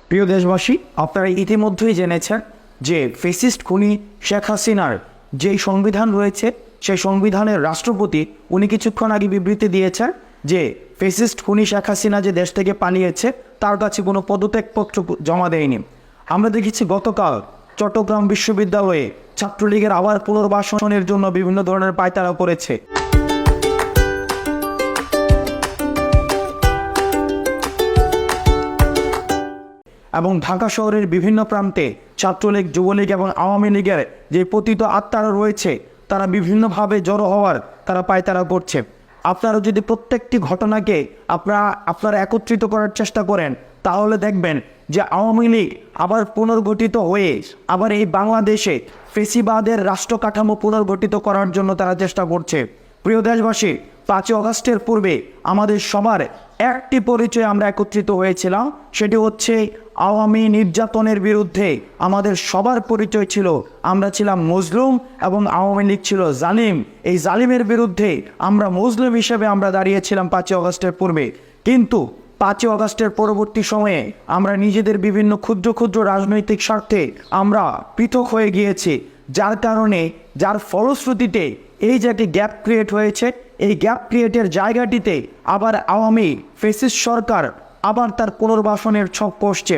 প্রিয় দেশবাসী, আপনারা ইতিমধ্যেই জেনেছেন যে ফ্যাসিস্ট খুনি শেখ হাসিনার যেই সংবিধান রয়েছে সেই সংবিধানের রাষ্ট্রপতি উনি কিছুক্ষণ আগে বিবৃতি দিয়েছেন যে ফ্যাসিস্ট খুনি শেখ হাসিনা যে দেশ থেকে পালিয়েছে তার কাছে কোনো পদত্যাগপত্র জমা দেয়নি। আমরা দেখেছি গতকাল চট্টগ্রাম বিশ্ববিদ্যালয়ে ছাত্রলীগের আবার পুনর্বাসনের জন্য বিভিন্ন ধরনের পায়তারা পড়েছে। এবং ঢাকা শহরের বিভিন্ন প্রান্তে ছাত্রলীগ, যুবলীগ এবং আওয়ামী লীগের যে পতিত আত্মারা রয়েছে তারা বিভিন্নভাবে জড়ো হওয়ার তারা পায়তারা করছে। আপনারা যদি প্রত্যেকটি ঘটনাকে আপনারা একত্রিত করার চেষ্টা করেন তাহলে দেখবেন যে আওয়ামী লীগ আবার পুনর্গঠিত হয়ে আবার এই বাংলাদেশে ফেসিবাদের রাষ্ট্র কাঠামো পুনর্গঠিত করার জন্য তারা চেষ্টা করছে। প্রিয় দেশবাসী, 5 আগস্টের পূর্বে আমাদের সবার একটি পরিচয় আমরা একত্রিত হয়েছিলাম, সেটি হচ্ছে আওয়ামী নির্যাতনের বিরুদ্ধে আমাদের সবার পরিচয় ছিল আমরা ছিলাম মজলুম এবং আওয়ামী লীগ ছিল জালিম। এই জালিমের বিরুদ্ধে আমরা মজলুম হিসেবে আমরা দাঁড়িয়েছিলাম 5 আগস্টের পূর্বে। কিন্তু 5 আগস্টের পরবর্তী সময়ে আমরা নিজেদের বিভিন্ন ক্ষুদ্র ক্ষুদ্র রাজনৈতিক স্বার্থে আমরা পৃথক হয়ে গিয়েছি, যার ফলশ্রুতিতে এই যে একটি গ্যাপ ক্রিয়েট হয়েছে, এই গ্যাপ ক্রিয়েটের জায়গাটিতে আবার আওয়ামী ফ্যাসিস্ট সরকার আবার তার পুনর্বাসনের ছক কষছে।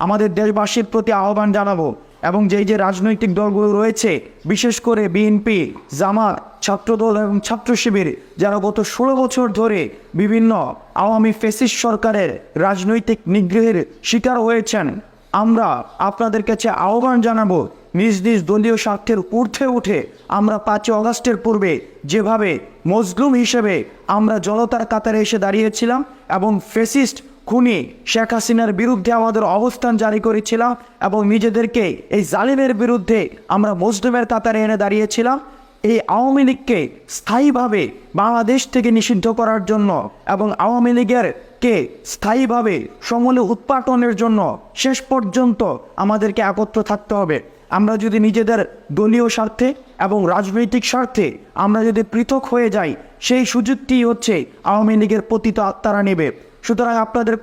আমাদের দেশবাসীর প্রতি আহ্বান জানাবো এবং যে রাজনৈতিক দলগুলো রয়েছে, বিশেষ করে বিএনপি, জামাত, ছাত্রদল এবং ছাত্র শিবির, যারা গত 16 বছর ধরে বিভিন্ন আওয়ামী ফ্যাসিস্ট সরকারের রাজনৈতিক নিগ্রহের শিকার হয়েছেন, আমরা আপনাদের কাছে আহ্বান জানাবো নিজ নিজ দলীয় স্বার্থের ঊর্ধ্বে উঠে আমরা 5 আগস্টের পূর্বে যেভাবে মজলুম হিসেবে আমরা জনতার কাতারে এসে দাঁড়িয়েছিলাম এবং ফ্যাসিস্ট খুনি শেখ হাসিনার বিরুদ্ধে আমাদের অবস্থান জারি করেছিলাম এবং নিজেদেরকে এই জালিমের বিরুদ্ধে আমরা মজলুমের কাতারে এনে দাঁড়িয়েছিলাম, এই আওয়ামী লীগকে স্থায়ীভাবে বাংলাদেশ থেকে নিষিদ্ধ করার জন্য এবং আওয়ামী লীগেরকে স্থায়ীভাবে সমূলে উৎপাটনের জন্য শেষ পর্যন্ত আমাদেরকে একত্র থাকতে হবে। আমরা যদি নিজেদের দলীয় স্বার্থে এবং রাজনৈতিক স্বার্থে আমরা যদি পৃথক হয়ে যাই, সেই সুযোগটি হচ্ছে আওয়ামী লীগের পতিত আত্মারা নেবে। সুতরাং আপনাদের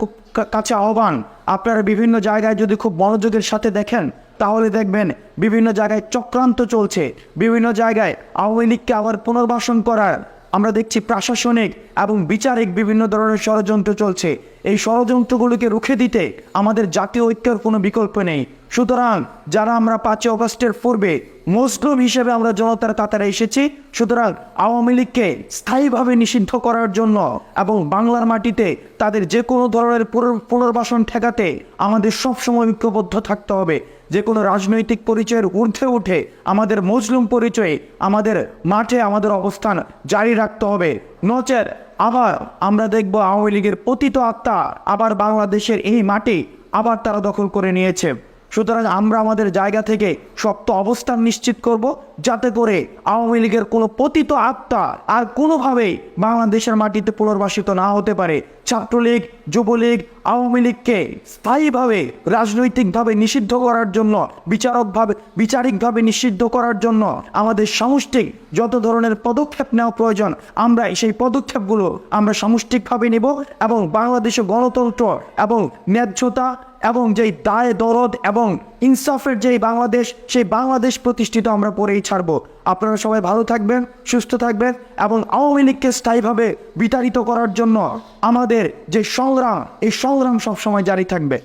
কাছে আহ্বান, আপনারা বিভিন্ন জায়গায় যদি খুব মনোযোগের সাথে দেখেন তাহলে দেখবেন বিভিন্ন জায়গায় চক্রান্ত চলছে, বিভিন্ন জায়গায় আওয়ামী লীগকে আবার পুনর্বাসন করার আমরা দেখছি প্রশাসনিক এবং বিচারিক বিভিন্ন ধরনের ষড়যন্ত্র চলছে। এই ষড়যন্ত্রগুলোকে রুখে দিতে আমাদের জাতীয় ঐক্যের কোনো বিকল্প নেই। সুতরাং যারা আমরা 5 আগস্টের পূর্বে মজলুম হিসেবে আমরা জনতার কাতারে এসেছি, সুতরাং আওয়ামী লীগকে স্থায়ীভাবে নিষিদ্ধ করার জন্য এবং বাংলার মাটিতে তাদের যে কোনো ধরনের পুনর্বাসন ঠেকাতে আমাদের সবসময় ঐক্যবদ্ধ থাকতে হবে। যে কোনো রাজনৈতিক পরিচয়ের ঊর্ধ্বে উঠে আমাদের মজলুম পরিচয়ে আমাদের মাঠে আমাদের অবস্থান জারি রাখতে হবে। নচেত আবার আমরা দেখব আওয়ামী লীগের পতিত আত্মা আবার বাংলাদেশের এই মাটি আবার তারা দখল করে নিয়েছে। সুতরাং আমরা আমাদের জায়গা থেকে শক্ত অবস্থান নিশ্চিত করব, যাতে করে আওয়ামী লীগের কোনো পতিত আত্মা আর কোনোভাবেই বাংলাদেশের মাটিতে পুনর্বাসিত না হতে পারে। ছাত্রলীগ, যুবলীগ, আওয়ামী লীগকে স্থায়ীভাবে রাজনৈতিকভাবে নিষিদ্ধ করার জন্য, বিচারিকভাবে নিষিদ্ধ করার জন্য আমাদের সামষ্টিক যত ধরনের পদক্ষেপ নেওয়া প্রয়োজন আমরা সেই পদক্ষেপগুলো আমরা সামষ্টিকভাবে নেব এবং বাংলাদেশে গণতন্ত্র এবং ন্যায্যতা এবং যেই দায় দরদ এবং ইনসাফের যেই বাংলাদেশ, সেই বাংলাদেশ প্রতিষ্ঠিত আমরা পরেই ছাড়ব। আপনারা সবাই ভালো থাকবেন, সুস্থ থাকবেন এবং আওয়ামী লীগকে স্থায়ীভাবে বিতাড়িত করার জন্য আমাদের যে সংগ্রাম, এই সংগ্রাম সবসময় জারি থাকবে।